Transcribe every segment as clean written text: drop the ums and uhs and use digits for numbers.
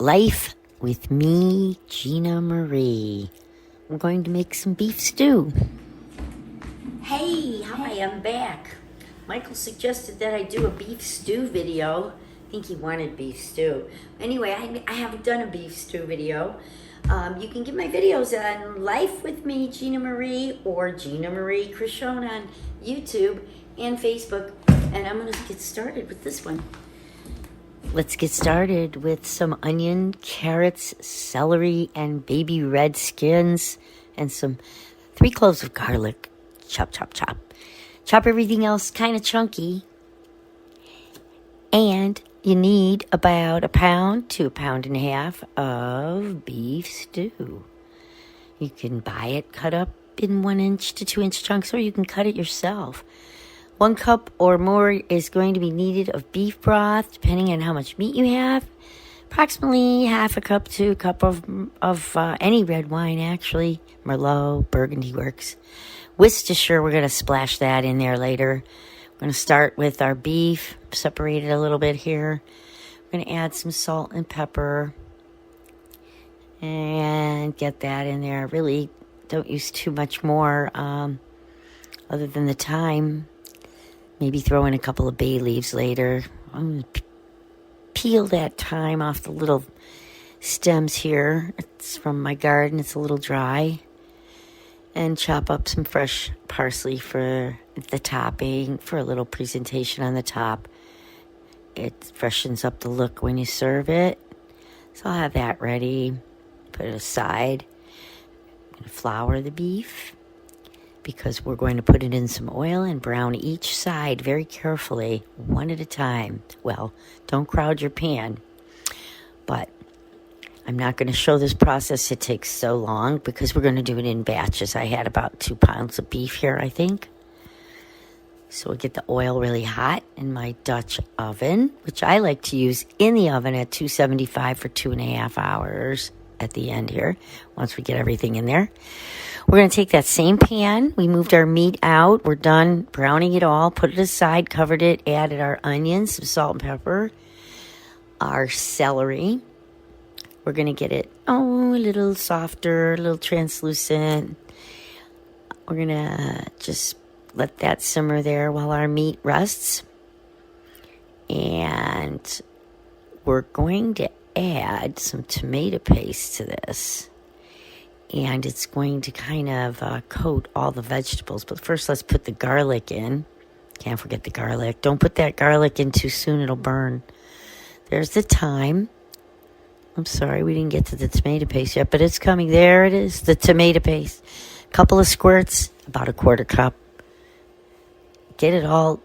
Life with me, Gina Marie. I'm going to make some beef stew. Hey, hi, I'm back. Michael suggested that I do a beef stew video. I think he wanted beef stew. Anyway, I haven't done a beef stew video. You can get my videos on Life with me, Gina Marie, or Gina Marie Crishone on YouTube and Facebook. And I'm going to get started with this one. Let's get started with some onion, carrots, celery, and baby redskins, and some 3 cloves of garlic. Chop, chop, chop. Chop everything else kind of chunky. And you need about 1 pound to 1.5 pounds of beef stew. You can buy it cut up in 1 inch to 2 inch chunks, or you can cut it yourself. 1 cup or more is going to be needed of beef broth, depending on how much meat you have. Approximately 1/2 cup to 1 cup of any red wine, actually. Merlot, Burgundy works. Worcestershire, we're going to splash that in there later. We're going to start with our beef, separate it a little bit here. We're going to add some salt and pepper and get that in there. Really don't use too much more other than the thyme. Maybe throw in a couple of bay leaves later. I'm going to peel that thyme off the little stems here. It's from my garden. It's a little dry. And chop up some fresh parsley for the topping, for a little presentation on the top. It freshens up the look when you serve it. So I'll have that ready. Put it aside. I'm going to flour the beef, because we're going to put it in some oil and brown each side very carefully, one at a time. Well, don't crowd your pan. But I'm not going to show this process. It takes so long because we're going to do it in batches. I had about 2 pounds of beef here, I think. So we'll get the oil really hot in my Dutch oven, which I like to use in the oven at 275 for 2.5 hours at the end here, once we get everything in there. We're going to take that same pan. We moved our meat out. We're done browning it all. Put it aside, covered it, added our onions, some salt and pepper, our celery. We're going to get it, a little softer, a little translucent. We're going to just let that simmer there while our meat rests. And we're going to add some tomato paste to this. And it's going to kind of coat all the vegetables. But first, let's put the garlic in. Can't forget the garlic. Don't put that garlic in too soon. It'll burn. There's the thyme. I'm sorry, we didn't get to the tomato paste yet, but it's coming. There it is, the tomato paste. A couple of squirts, about 1/4 cup. Get it all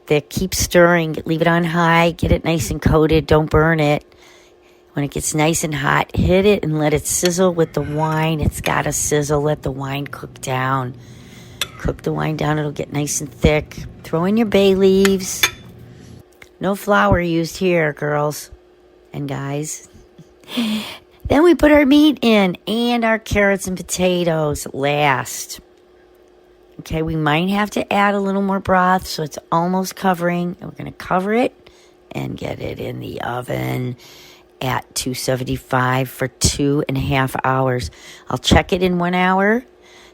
there. Keep stirring. Leave it on high. Get it nice and coated. Don't burn it. When it gets nice and hot, hit it and let it sizzle with the wine. It's got to sizzle. Let the wine cook down. Cook the wine down. It'll get nice and thick. Throw in your bay leaves. No flour used here, girls and guys. Then we put our meat in and our carrots and potatoes last. Okay, we might have to add a little more broth so it's almost covering. And we're going to cover it and get it in the oven at 275 for 2.5 hours. I'll check it in 1 hour,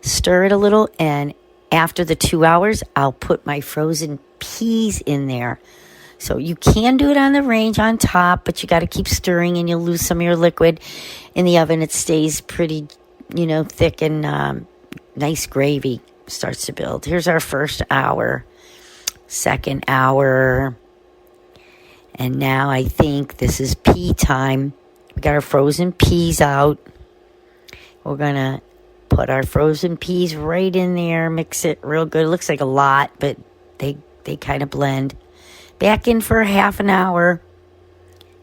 stir it a little, and after the 2 hours, I'll put my frozen peas in there. So you can do it on the range on top, but you got to keep stirring and you'll lose some of your liquid. In the oven, it stays pretty, thick and nice gravy starts to build. Here's our first hour, second hour. And now I think this is pea time. We got our frozen peas out. We're going to put our frozen peas right in there, mix it real good. It looks like a lot, but they kind of blend. Back in for 1/2 hour.